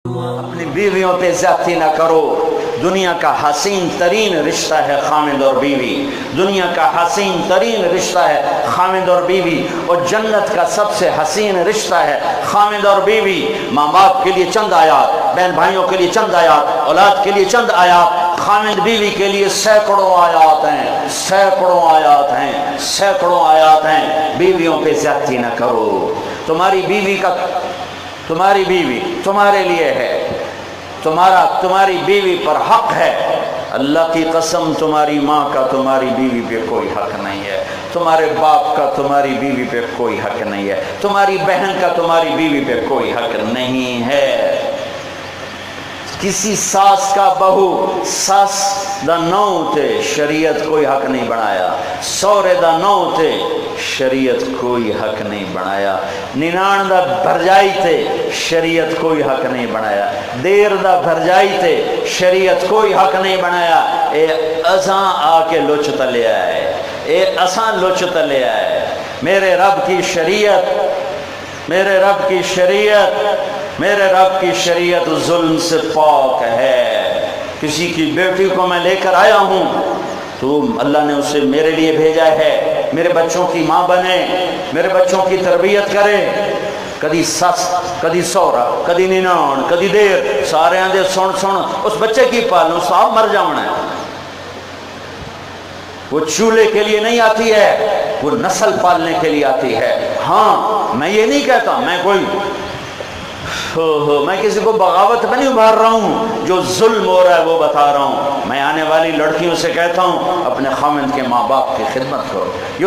اپنی بیویوں پہ زیادتی نہ کرو۔ دنیا کا حسین ترین رشتہ ہے خامد اور بیوی، دنیا کا حسین ترین رشتہ ہے خامد اور بیوی، اور جنت کا سب سے حسین رشتہ ہے خامد اور بیوی۔ ماں باپ کے لیے چند آیات، بہن بھائیوں کے لیے چند آیات، اولاد کے لیے چند آیات، خامد بیوی کے لیے سینکڑوں آیات ہیں، سینکڑوں آیات ہیں، سینکڑوں آیات ہیں۔ بیویوں پہ زیادتی نہ کرو۔ تمہاری بیوی تمہارے لیے ہے، تمہاری بیوی پر حق ہے۔ اللہ کی قسم تمہاری ماں کا تمہاری بیوی پہ کوئی حق نہیں ہے، تمہارے باپ کا تمہاری بیوی پہ کوئی حق نہیں ہے، تمہاری بہن کا تمہاری بیوی پہ کوئی حق نہیں ہے۔ کسی ساس کا بہو ساس دا نو تے شریعت کوئی حق نہیں بنایا، سورے دا نو تے شریعت کوئی حق نہیں بنایا، ننان دا بھرجائی تے شریعت کوئی حق نہیں بنایا، دیر دا بھرجائی تے شریعت کوئی حق نہیں بنایا۔ اے اساں آ کے لچ تلے آئے، اے اساں لچ تلے آئے۔ میرے رب کی شریعت، میرے رب کی شریعت، میرے رب کی شریعت ظلم سے پاک ہے۔ کسی کی بیٹی کو میں لے کر آیا ہوں تو اللہ نے اسے میرے لیے بھیجا ہے، میرے بچوں کی ماں بنے، میرے بچوں کی تربیت کرے۔ کدی سس، کدی سورا، کدی ننان، کدی دیر، سارے آندے سن اس بچے کی پالوں صاحب مر جانا ہے۔ وہ چولہے کے لیے نہیں آتی ہے، وہ نسل پالنے کے لیے آتی ہے۔ ہاں میں یہ نہیں کہتا میں کوئی میں کسی کو بغاوت میں نہیں ابھار رہا ہوں، جو ظلم ہو رہا ہے وہ بتا رہا ہوں۔ میں آنے والی لڑکیوں سے کہتا ہوں اپنے خاوند کے ماں باپ کی خدمت کرو، یہ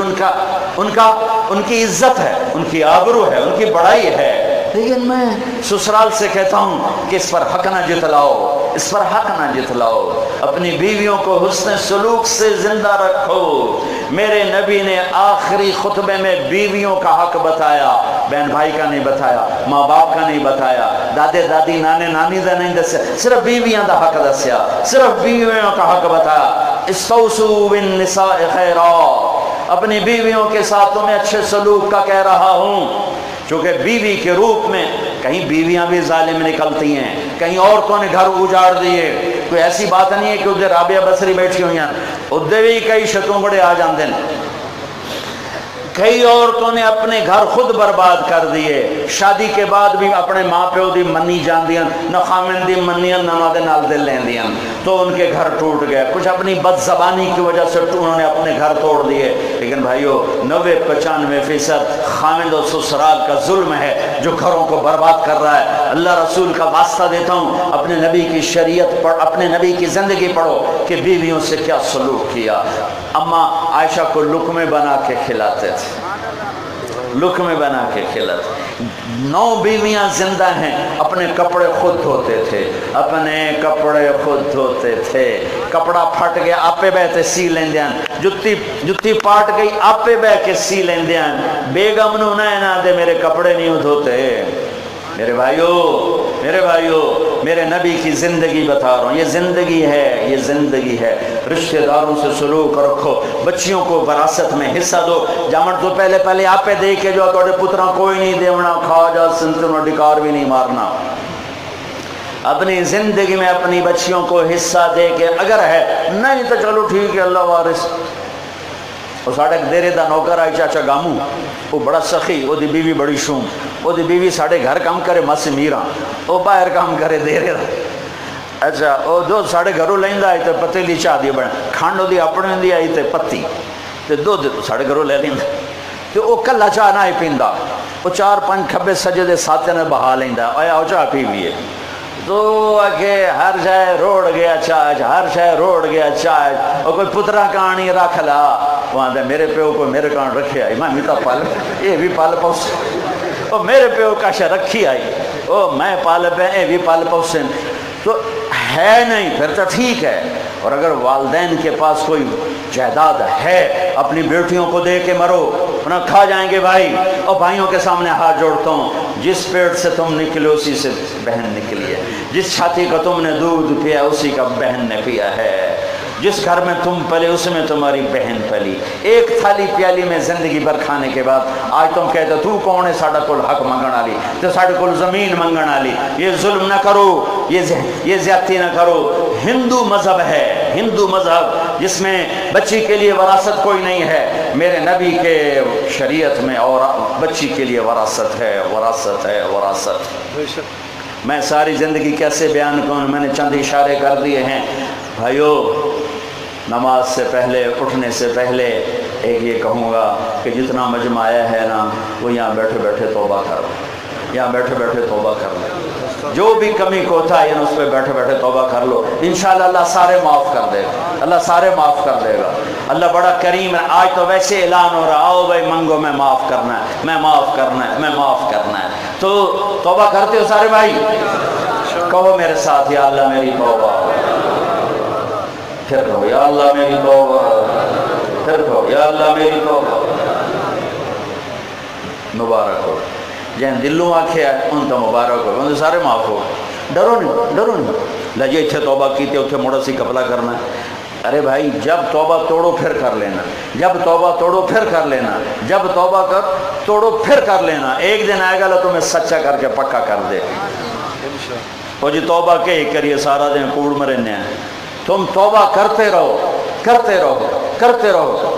ان کی عزت ہے، ان کی آبرو ہے، ان کی بڑائی ہے۔ لیکن میں سسرال سے کہتا ہوں کہ اس پر حق نہ جتلاؤ، اس پر حق نہ جتلاؤ۔ اپنی بیویوں کو حسن سلوک سے زندہ رکھو۔ میرے نبی نے آخری خطبے میں بیویوں کا حق بتایا، بہن بھائی کا نہیں بتایا، ماں باپ کا نہیں بتایا، دادے دادی نانے نانی دا نہیں دسیا، صرف بیویاں دا حق دسیا، صرف بیویوں کا حق بتایا۔ استوصوا بالنساء خیرا، اپنی بیویوں کے ساتھ تمہیں اچھے سلوک کا کہہ رہا ہوں، چونکہ بیوی کے روپ میں کہیں بیویاں بھی ظالم نکلتی ہیں، کہیں عورتوں نے گھر اجاڑ دیے۔ کوئی ایسی بات نہیں ہے کہ ادھر رابعہ بصری بیٹھی ہوئی ہیں، ادھر بھی کئی شتوں بڑے آ جاندے ہیں۔ کئی عورتوں نے اپنے گھر خود برباد کر دیے، شادی کے بعد بھی اپنے ماں پیو دی منی جاندیاں، نہ خامن دی منیاں نہ دے نال دل لیندیاں، تو ان کے گھر ٹوٹ گئے۔ کچھ اپنی بد زبانی کی وجہ سے انہوں نے اپنے گھر توڑ دیے۔ لیکن بھائیو 90-95% خامد و سسرال کا ظلم ہے جو گھروں کو برباد کر رہا ہے۔ اللہ رسول کا واسطہ دیتا ہوں، اپنے نبی کی شریعت پر، اپنے نبی کی زندگی پڑھو کہ بیویوں سے کیا سلوک کیا۔ اماں عائشہ کو لقمے بنا کے کھلاتے تھے، لقمے بنا کے کھلاتے۔ 9 بیویاں زندہ ہیں، اپنے کپڑے خود دھوتے تھے، اپنے کپڑے خود دھوتے تھے۔ کپڑا پھٹ گیا آپے بہتے سی لیندیاں، جتی پاٹ گئی آپے بہ کے سی لیندیاں۔ بیگم نو نہ دے میرے کپڑے نہیں دھوتے۔ میرے بھائیو میرے نبی کی زندگی بتا رہا ہوں، یہ زندگی ہے، یہ زندگی ہے۔ رشتہ داروں سے سلوک رکھو، بچیوں کو وراثت میں حصہ دو۔ جامن تو پہلے آپے دے کے جو توڑے پترا کوئی نہیں دیونا، کھا جا سنتنا ڈکار بھی نہیں مارنا۔ اپنی زندگی میں اپنی بچیوں کو حصہ دے کے، اگر ہے نہیں تو چلو ٹھیک ہے اللہ وارث۔ اور ساڑھے دیرے دا نوکر آئی چاچا گاموں، وہ بڑا سخی، وہ دی بیوی بڑی شوم، وہ دی بیوی ساڑھے گھر کام کرے ماسی میرا، وہ باہر کام کرے دیرے دا۔ اچھا وہ جو ساڑھے گھروں لیندہ آئی تے پتیلی چاہ دی بڑھیں، کھانڈو دی اپنے دی آئی تے پتی تے دو ساڑھے گھروں لے لیندہ، تو وہ کلا چاہ نہ ہی پیندہ، وہ 4-5 کھبے سجے دے ساتھے نے بہا لیندہ، آیا وہ چاہ پی بھی ہے تو کہ ہر جائے روڑ گیا چاچ، ہر جائے روڑ گیا چاچ، اور کوئی پترہ کہانی رکھ لا وہاں دے میرے پیو کو میرے کہاں رکھے آئی، میں میتا پال یہ بھی پال پوس، اور میرے پیو کا شاہ رکھی آئی، او میں پال پہ یہ بھی پال پوسن، تو ہے نہیں پھر تو ٹھیک ہے۔ اور اگر والدین کے پاس کوئی جائیداد ہے، اپنی بیٹیوں کو دے کے مرو، ورنہ کھا جائیں گے بھائی۔ اور بھائیوں کے سامنے ہاتھ جوڑتا ہوں، جس پیٹ سے تم نکلے اسی سے بہن نکلی ہے، جس چھاتی کا تم نے دودھ پیا اسی کا بہن نے پیا ہے۔ جس گھر میں تم پلے اس میں تمہاری بہن پلی، ایک تھالی پیالی میں زندگی بھر کھانے کے بعد آج تم کہتے تو کون ہے ساڑھا کل حق منگن والی، تو ساڑھے کل زمین منگن والی، یہ ظلم نہ کرو، یہ زیادتی نہ کرو۔ ہندو مذہب ہے، ہندو مذہب جس میں بچی کے لیے وراثت کوئی نہیں ہے، میرے نبی کے شریعت میں اور بچی کے لیے وراثت ہے، وراثت ہے، وراثت۔ میں ساری زندگی کیسے بیان کروں، میں نے چند اشارے کر دیے ہیں۔ بھائیو، نماز سے پہلے، اٹھنے سے پہلے ایک یہ کہوں گا کہ جتنا مجمع آیا ہے نا، وہ یہاں بیٹھے بیٹھے توبہ کر، یہاں بیٹھے بیٹھے توبہ کر لو، جو بھی کمی کوتا ہے اس پہ بیٹھے بیٹھے توبہ کر لو، انشاءاللہ اللہ سارے معاف کر دے گا، اللہ سارے معاف کر دے گا۔ اللہ بڑا کریم ہے۔ آج تو ویسے اعلان ہو رہا، آؤ بھائی منگو، میں معاف کرنا ہے، میں معاف کرنا ہے، میں معاف کرنا ہے۔ تو توبہ کرتے ہو سارے بھائی؟ کہو میرے ساتھ، یا اللہ میری توبہ، پھر کہو یا اللہ میری توبہ، پھر کہو یا اللہ میری توبہ۔ مبارک ہو جن دلوں آکھے ہے ان تو مبارک ہو، ان سارے معاف ہو۔ ڈرو نہیں، ڈرو نہیں، لجے اتھے توبہ کیتے اتھے موڑا سی کپلا کرنا ہے۔ ارے بھائی جب توبہ توڑو پھر کر لینا، جب توبہ توڑو پھر کر لینا، جب توبہ کر توڑو پھر کر لینا۔ ایک دن آئے گا اللہ تمہیں سچا کر کے پکا کر دے۔ وہ جی توبہ کے کریے سارا دن کوڑ مرنے ہیں، تم توبہ کرتے رہو، کرتے رہو، کرتے رہو۔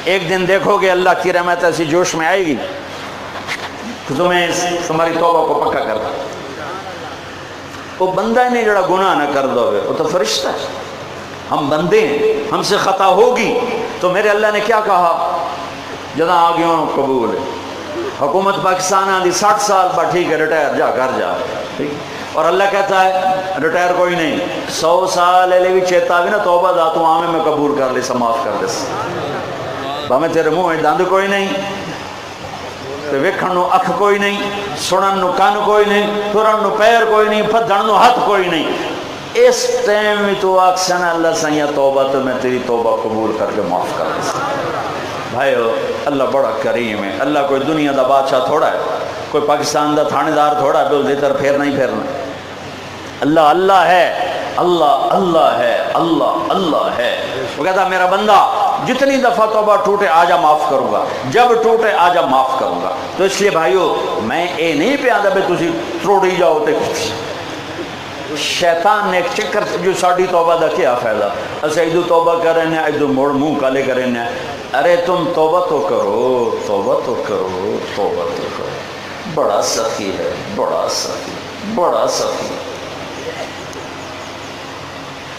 ایک دن دیکھو گے اللہ کی رحمت ایسی جوش میں آئے گی تو تمہیں تمہاری توبہ کو پکا کر دے۔ وہ بندہ ہی نہیں جڑا گناہ نہ کر دو، وہ تو فرشتہ ہے۔ ہم بندے ہیں، ہم سے خطا ہوگی تو میرے اللہ نے کیا کہا؟ جدا آگیوں قبول ہے۔ حکومت پاکستان آندھی 60 سال پر ٹھیک ہے ریٹائر جا گھر جا، اور اللہ کہتا ہے ریٹائر کوئی نہیں، 100 سال لے بھی چیتا بھی نا توبہ دا تو آمیں میں قبول کر لی سا، معاف کر دے سا۔ ہمیں تیرے منہ میں دند کوئی نہیں، تے ویکھن نو اکھ کوئی نہیں، سنن نو کان کوئی نہیں، ٹرن نو پیر کوئی نہیں، پھدن نو ہاتھ کوئی نہیں۔ اس ٹائم میں تو آکسن اللہ سائیہ توبہ تو میں تیری توبہ قبول کر کے معاف کر دے۔ بھائیو اللہ بڑا کریم ہے۔ اللہ کوئی دنیا دا بادشاہ تھوڑا ہے، کوئی پاکستان دا تھانے دار تھوڑا ہے، بے طرف پھیرنا ہی پھیرنا۔ اللہ اللہ ہے، اللہ اللہ ہے، اللہ اللہ ہے۔ وہ کہتا میرا بندہ جتنی دفعہ توبہ ٹوٹے آجا معاف کروں گا، جب ٹوٹے آجا معاف کروں گا۔ تو اس لیے بھائیو میں اے نہیں پہ آدھا بے تسی تروڑی جاؤ تے شیطان نے ایک چکر جو ساڑھی توبہ دا کیا فائدہ، اسے ایدو توبہ کریں ہیں، ایدو موڑ منہ کالے کریں ہیں۔ ارے تم توبہ تو کرو، توبہ تو کرو، توبہ تو کرو۔ بڑا سخی ہے، بڑا سخی، بڑا سخی۔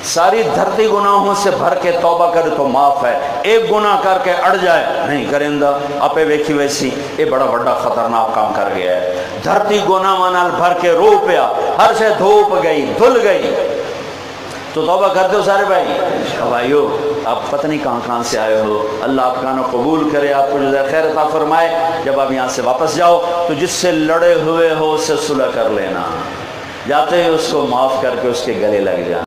ساری دھرتی گناہوں سے بھر کے توبہ کرے تو معاف ہے، ایک گناہ کر کے اڑ جائے نہیں کرندہ اپے ویکھی ویسی، یہ بڑا بڑا خطرناک کام کر گیا ہے۔ دھرتی گناہ منال بھر کے رو پیا، ہر سے دھوپ گئی، دھل گئی، تو توبہ کرتے ہو سارے بھائی؟ بھائیو آپ پتہ نہیں کہاں کہاں سے آئے ہو، اللہ آپ کا نہ قبول کرے، آپ کو جزائے خیر عطا فرمائے۔ جب آپ یہاں سے واپس جاؤ تو جس سے لڑے ہوئے ہو اس سے صلح کر لینا، جاتے ہی اس کو معاف کر کے اس کے گلے لگ جانا۔